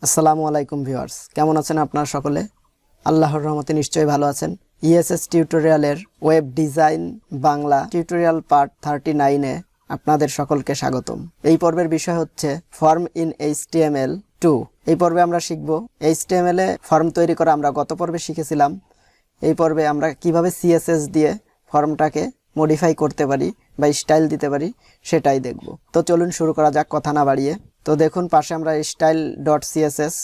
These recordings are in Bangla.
আসসালামু আলাইকুম ভিউয়ার্স, কেমন আছেন আপনারা সকলে? আল্লাহর রহমতে নিশ্চয়ই ভালো আছেন। ইএসএস টিউটোরিয়ালের web design Bangla tutorial part 39-এ আপনাদের সকলকে স্বাগতম। এই পর্বের বিষয় হচ্ছে ফর্ম ইন HTML2। এই পর্বে আমরা শিখব HTML এ ফর্ম তৈরি করা। আমরা গত পর্বে শিখেছিলাম। এই পর্বে আমরা কিভাবে CSS দিয়ে ফর্মটাকে মডিফাই করতে পারি বা স্টাইল দিতে পারি সেটাই দেখব। তো চলুন শুরু করা যাক কথা না বাড়িয়ে। তো দেখুন পাশে আমরা style.css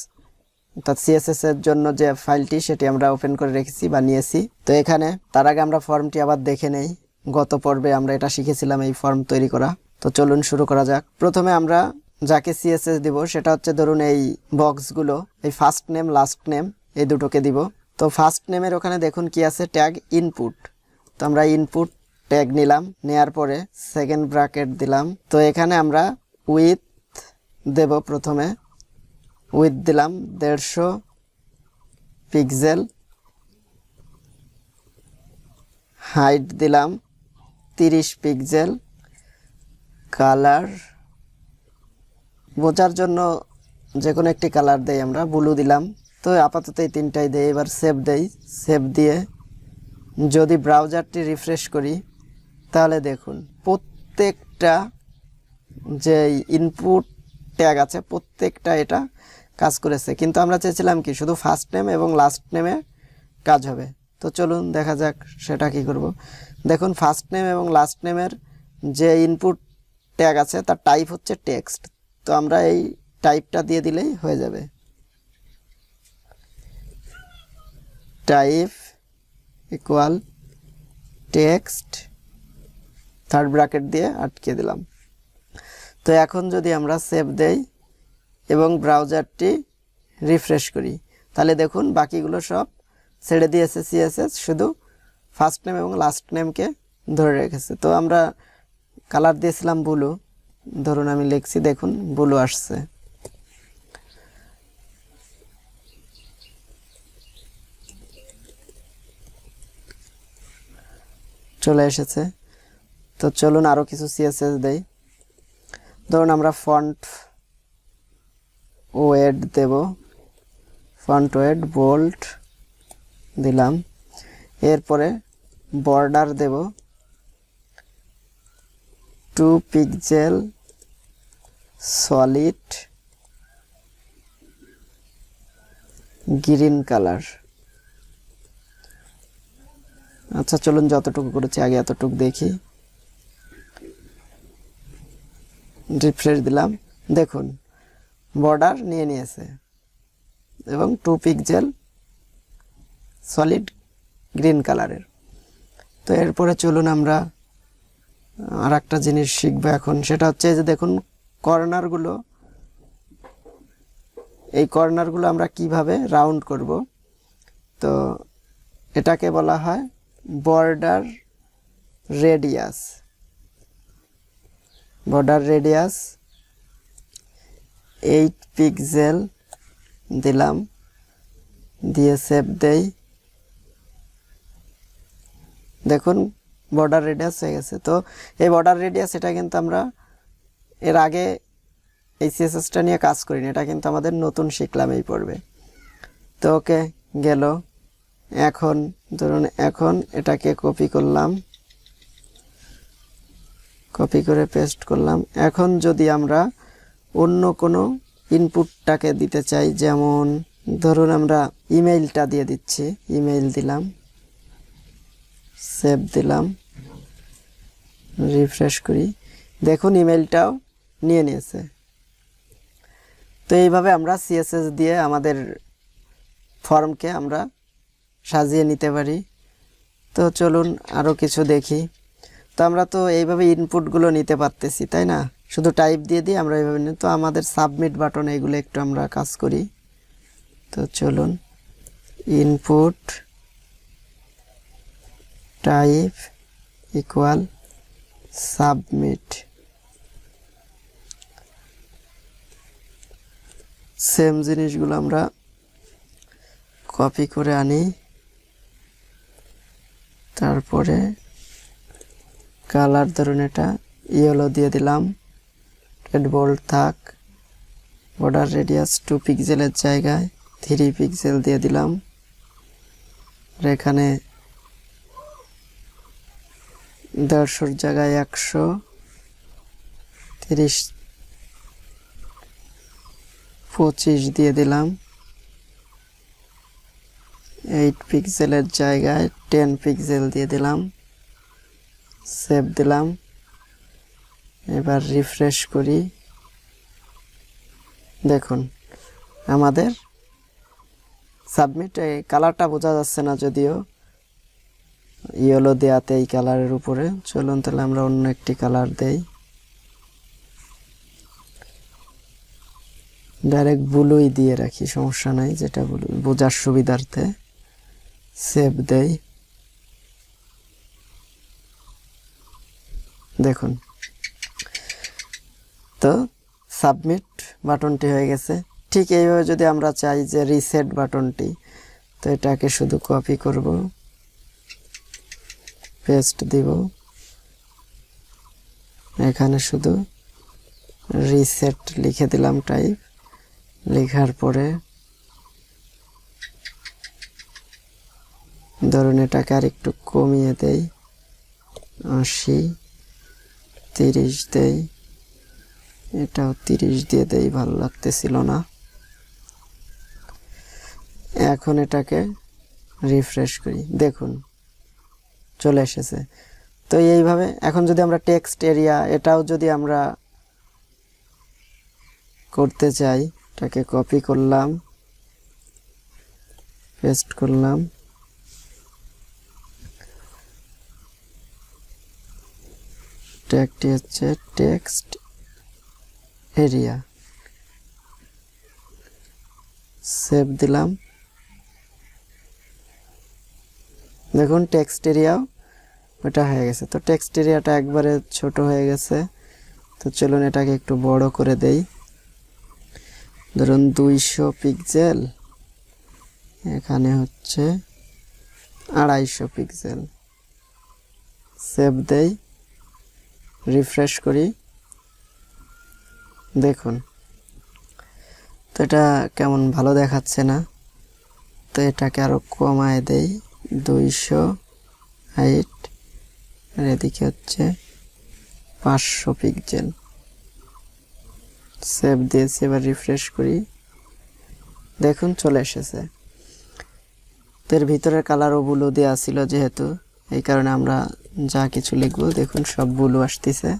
অর্থাৎ CSS এর জন্য যে ফাইলটি সেটি আমরা ওপেন করে রেখেছি বা নিয়েছি। তো এখানে তার আগে আমরা ফর্মটি আবার দেখে নেই। গত পর্বে আমরা এটা শিখেছিলাম এই ফর্ম তৈরি করা। তো চলুন শুরু করা যাক। প্রথমে আমরা যাকে CSS দিব সেটা হচ্ছে ধরুন এই বক্সগুলো, এই ফার্স্ট নেম লাস্ট নেম এই দুটোকে দিব। তো ফার্স্ট নেমের ওখানে দেখুন কি আছে, ট্যাগ ইনপুট। তো আমরা ইনপুট ট্যাগ নিলাম, নেয়ার পরে সেকেন্ড ব্র্যাকেট দিলাম। তো এখানে আমরা উইথ দেব, প্রথমে উইথ দিলাম 150 পিক্সেল, হাইট দিলাম 30 পিক্সেল, কালার বোঝার জন্য যে কোনো একটি কালার দেই, আমরা ব্লু দিলাম। তো আপাতত এই তিনটাই দেই। এবার সেভ দেই। সেভ দিয়ে যদি ব্রাউজারটি রিফ্রেশ করি তাহলে দেখুন প্রত্যেকটা যে ইনপুট ট্যাগ আছে প্রত্যেকটা এটা কাজ করেছে। কিন্তু আমরা চেয়েছিলাম কি শুধু ফার্স্ট নেম এবং লাস্ট নেমে কাজ হবে। তো চলুন দেখা যাক সেটা কি করব। দেখুন ফার্স্ট নেম এবং লাস্ট নেমের যে ইনপুট ট্যাগ আছে তার টাইপ হচ্ছে টেক্সট। তো আমরা এই টাইপটা দিয়ে দিলেই হয়ে যাবে। Type equal text, third bracket দিয়ে আটকে দিলাম। তো এখন যদি আমরা সেভ দেই এবং ব্রাউজারটি রিফ্রেশ করি তাহলে দেখুন বাকিগুলো সব ছেড়ে দিয়েছে CSS, শুধু ফার্স্ট নেম এবং লাস্ট নেমকে ধরে রেখেছে। তো আমরা কালার দিয়েছিলাম ব্লু, ধরুন আমি লিখছি, দেখুন ব্লু আসছে। চলে এসেছে। তো চলুন আরও কিছু CSS দেই। ধরুন আমরা ফন্ট ওয়েট দেব, ফন্ট ওয়েট বোল্ড দিলাম। এরপরে বর্ডার দেব 2 পিক্সেল সলিড গ্রিন কালার। আচ্ছা চলুন যতটুকু করেছি আগে এতটুকু দেখি। রিফ্রেশ দিলাম, দেখুন বর্ডার নিয়ে নিয়েছে এবং 2 পিক্সেল সলিড গ্রিন কালারের। তো এরপরে চলুন আমরা আর একটা জিনিস শিখবো এখন, সেটা হচ্ছে যে দেখুন কর্নারগুলো, এই কর্নারগুলো আমরা কিভাবে রাউন্ড করব। তো এটাকে বলা হয় border radius. Border radius 8 pixel দিলাম, দিয়ে সেভ দেই। দেখুন বর্ডার রেডিয়াস হয়ে গেছে। তো এই বর্ডার রেডিয়াস এটা কিন্তু আমরা এর আগে এই CSSটা নিয়ে কাজ করিনি, এটা কিন্তু আমাদের নতুন শিখলাম এই পর্বে। তো ওকে গেল। এখন ধরুন এখন এটাকে কপি করলাম, কপি করে পেস্ট করলাম। এখন যদি আমরা অন্য কোনো ইনপুটটাকে দিতে চাই, যেমন ধরুন আমরা ইমেইলটা দিয়ে দিচ্ছি, ইমেইল দিলাম, সেভ দিলাম, রিফ্রেশ করি, দেখুন ইমেইলটাও নিয়ে নিয়েছে। তো এইভাবে আমরা CSS দিয়ে আমাদের ফর্মকে আমরা সাজিয়ে নিতে পারি। তো চলুন আরও কিছু দেখি। তো আমরা তো এইভাবে ইনপুটগুলো নিতে পারতেছি, তাই না? শুধু টাইপ দিয়ে দিই আমরা এইভাবে নিই। তো আমাদের সাবমিট বাটন এইগুলো একটু আমরা কাজ করি। তো চলুন input type equal submit. Same জিনিসগুলো আমরা কপি করে আনি, তারপরে কালার ধরুন এটা ইয়েলো দিয়ে দিলাম, রেড বোল্ড থাক, বর্ডার রেডিয়াস 2 পিক্সেলের জায়গায় 3 পিক্সেল দিয়ে দিলাম। আর এখানে 150 জায়গায় 130 25 দিয়ে দিলাম। 8 পিক্সেলের জায়গায় 10 পিক্সেল দিয়ে দিলাম। সেভ দিলাম। এবার রিফ্রেশ করি। দেখুন আমাদের সাবমিট কালারটা বোঝা যাচ্ছে না, যদিও ইয়েলো দেয়াতে এই কালারের উপরে। চলুন তাহলে আমরা অন্য একটি কালার দেই, ডাইরেক্ট ব্লুই দিয়ে রাখি, সমস্যা নাই, যেটা বোঝার সুবিধার্থে। সেভ দেই। দেখুন তো সাবমিট বাটনটি হয়ে গেছে। ঠিক এইভাবে যদি আমরা চাই যে রিসেট বাটনটি, তো এটাকে শুধু কপি করব, পেস্ট দিব, এখানে শুধু রিসেট লিখে দিলাম, টাইপ লেখার পরে ধরুন এটাকে আর একটু কমিয়ে দেই, 80, 30 দেই, এটাও 30 দিয়ে দেই, ভালো লাগতেছিল না। এখন এটাকে রিফ্রেশ করি, দেখুন চলে এসেছে। তো এইভাবে এখন যদি আমরা টেক্সট এরিয়া, এটাও যদি আমরা করতে চাই, এটাকে কপি করলাম, পেস্ট করলাম, ট্যাগটি হচ্ছে টেক্সট এরিয়া। সেভ দিলাম। দেখুন টেক্সট এরিয়াও ওটা হয়ে গেছে। তো টেক্সট এরিয়াটা একবারে ছোট হয়ে গেছে। তো চলুন এটাকে একটু বড় করে দেই, ধরুন 200 পিক্সেল, এখানে হচ্ছে 250 পিক্সেল। সেভ দেই, রিফ্রেশ করি, দেখুন তো এটা কেমন ভালো দেখাচ্ছে না। তো এটাকে আরো কমায় দেই, 200 হাইট, আর এদিকে হচ্ছে 500 পিক্সেল। সেভ দিয়েছি, এবার রিফ্রেশ করি, দেখুন চলে এসেছে। তো এর ভিতরের কালারও ব্লু দেওয়া ছিল, যেহেতু এই কারণে আমরা যা কিছু লিখবো দেখুন সব ব্লু আসতেছে।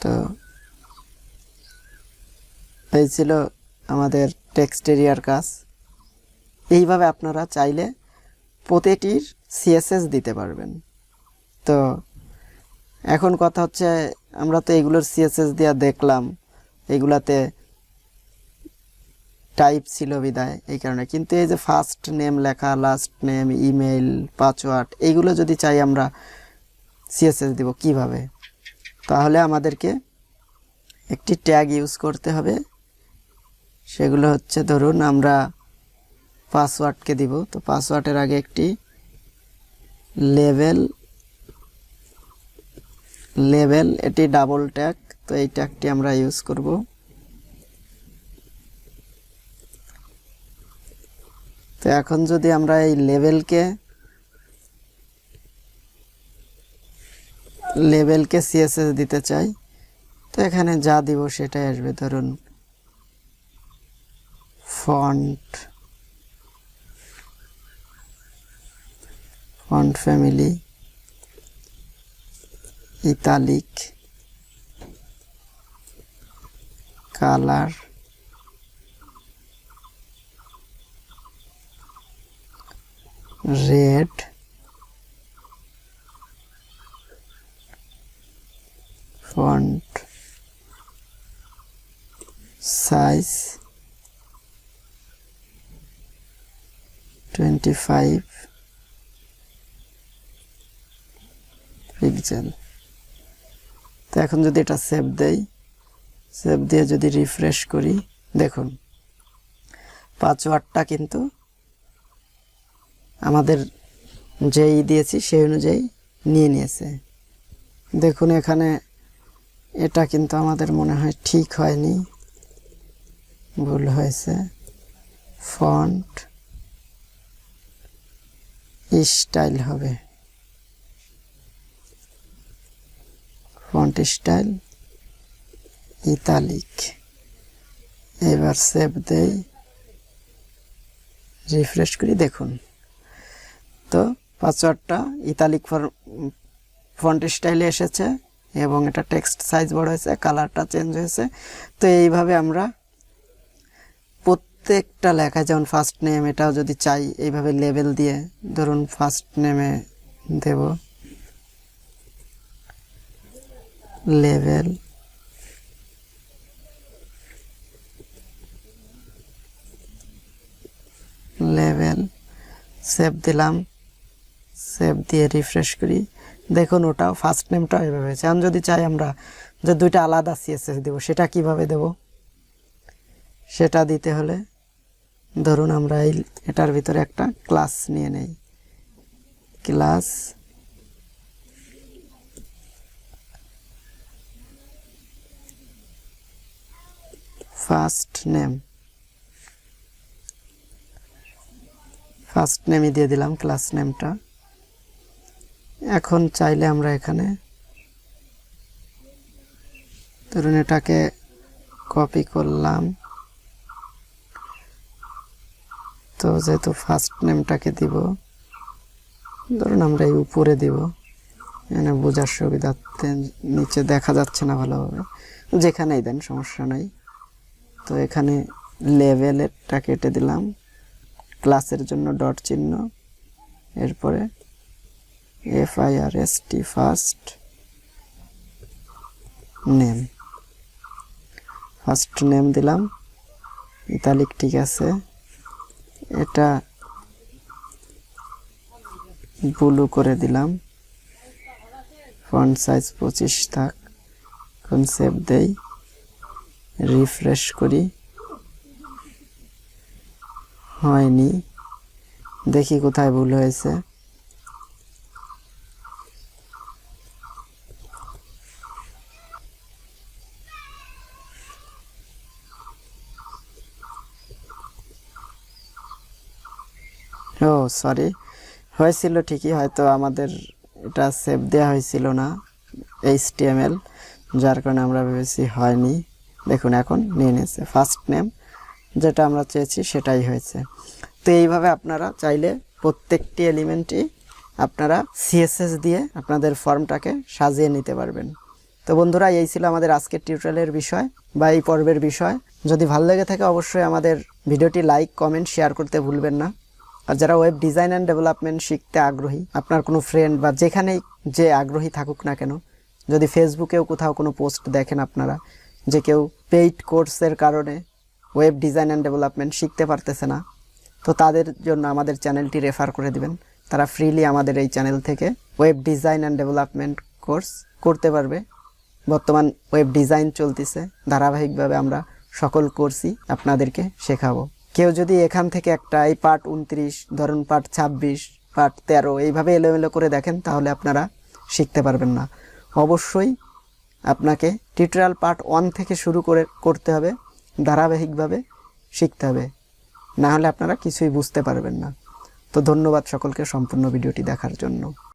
তো এই ছিল আমাদের টেক্সট এরিয়ার কাজ। এইভাবে আপনারা চাইলে প্রতিটির সিএসএস দিতে পারবেন। তো এখন কথা হচ্ছে, আমরা তো এগুলোর সিএসএস দেওয়া দেখলাম, এগুলাতে টাইপ ছিল বিদায় এই কারণে। কিন্তু এই যে ফার্স্ট নেম লেখা, লাস্ট নেম, ইমেল, পাসওয়ার্ড, এইগুলো যদি চাই আমরা সিএসএস দিব কিভাবে, তাহলে আমাদেরকে একটি ট্যাগ ইউজ করতে হবে। সেগুলো হচ্ছে, ধরুন আমরা পাসওয়ার্ডকে দিব, তো পাসওয়ার্ডের আগে একটি লেভেল, এটি ডাবল ট্যাগ, তো এই ট্যাগটি আমরা ইউজ করব। তো এখন যদি আমরা এই লেভেলকে সিএসএস দিতে চাই, তো এখানে যা দিব সেটাই আসবে। ধরুন font family, italic, colour, red, font size 25 pixel. তো এখন যদি এটা সেভ দেই, সেভ দিয়ে যদি রিফ্রেশ করি, দেখুন পাসওয়ার্ডটা কিন্তু আমাদের যেই দিয়েছি সেই অনুযায়ী নিয়ে নিয়েছে। দেখুন এখানে এটা কিন্তু আমাদের মনে হয় ঠিক হয়নি, ভুল হয়েছে। ফন্ট স্টাইল হবে, ফন্ট স্টাইল ইতালিক। এবার সেভ দেই, রিফ্রেশ করি, দেখুন তো পাসওয়ার্ডটা ইতালিক ফন্ট স্টাইলে এসেছে এবং এটা টেক্সট সাইজ বড় হয়েছে, কালারটা চেঞ্জ হয়েছে। তো এইভাবে আমরা প্রত্যেকটা লেখায়, যেমন ফার্স্ট নেম, এটাও যদি চাই এইভাবে লেবেল দিয়ে, ধরুন ফার্স্ট নেমে দেব লেবেল, লেবেল, সেভ দিলাম, সেভ দিয়ে রিফ্রেশ করি, দেখুন ওটাও ফার্স্ট নেমটাও এভাবে হয়েছে। এখন যদি চাই আমরা যে দুইটা আলাদা সিএসএস দেব, সেটা কিভাবে দেব? সেটা দিতে হলে ধরুন আমরা এটার ভিতরে একটা ক্লাস নিয়ে নেই, ক্লাস ফার্স্ট নেম, ফার্স্ট নেমই দিয়ে দিলাম ক্লাস নেমটা। এখন চাইলে আমরা এখানে ধরুন এটাকে কপি করলাম, তো যেহেতু ফার্স্ট নেমটাকে দিব, ধরুন আমরা এই উপরে দিব, এখানে বোঝার সুবিধার্থে, নিচে দেখা যাচ্ছে না ভালোভাবে, যেখানেই দেন সমস্যা নাই। তো এখানে লেভেলেরটা কেটে দিলাম, ক্লাসের জন্য ডট চিহ্ন, এরপরে FIRST first name, first name দিলাম, ইতালিক ঠিক আছে, এটা ব্লু করে দিলাম, ফন্ট সাইজ 25 থাক। এখন সেভ দেই, রিফ্রেশ করি, হয়নি, দেখি কোথায় ভুল হয়েছে। ও সরি, হয়েছিল ঠিকই, হয়তো আমাদের এটা সেভ দেওয়া হয়েছিল না HTML, যার কারণে আমরা ভেবেছি হয়নি। দেখুন এখন নিয়ে নিয়েছে, ফার্স্ট নেম যেটা আমরা চেয়েছি সেটাই হয়েছে। তো এইভাবে আপনারা চাইলে প্রত্যেকটি এলিমেন্টই আপনারা CSS দিয়ে আপনাদের ফর্মটাকে সাজিয়ে নিতে পারবেন। তো বন্ধুরা, এই ছিল আমাদের আজকের টিউটোরিয়ালের বিষয় বা এই পর্বের বিষয়। যদি ভালো লেগে থাকে অবশ্যই আমাদের ভিডিওটি লাইক, কমেন্ট, শেয়ার করতে ভুলবেন না। আর যারা ওয়েব ডিজাইন অ্যান্ড ডেভেলপমেন্ট শিখতে আগ্রহী, আপনার কোনো ফ্রেন্ড বা যেখানেই যে আগ্রহী থাকুক না কেন, যদি ফেসবুকেও কোথাও কোনো পোস্ট দেখেন আপনারা যে কেউ পেইড কোর্সের কারণে ওয়েব ডিজাইন অ্যান্ড ডেভেলপমেন্ট শিখতে পারতেছে না, তো তাদের জন্য আমাদের চ্যানেলটি রেফার করে দিবেন। তারা ফ্রিলি আমাদের এই চ্যানেল থেকে web design and development course করতে পারবে। বর্তমান ওয়েব ডিজাইন চলতেছে, ধারাবাহিকভাবে আমরা সকল কোর্সই আপনাদেরকে শেখাবো। কেউ যদি এখান থেকে একটা এই পার্ট 29, ধরুন পার্ট 26, পার্ট 13 এইভাবে এলোমেলো করে দেখেন, তাহলে আপনারা শিখতে পারবেন না। অবশ্যই আপনাকে টিউটোরিয়াল পার্ট 1 থেকে শুরু করতে হবে, ধারাবাহিকভাবে শিখতে হবে, না হলে আপনারা কিছুই বুঝতে পারবেন না। তো ধন্যবাদ সকলকে সম্পূর্ণ ভিডিওটি দেখার জন্য।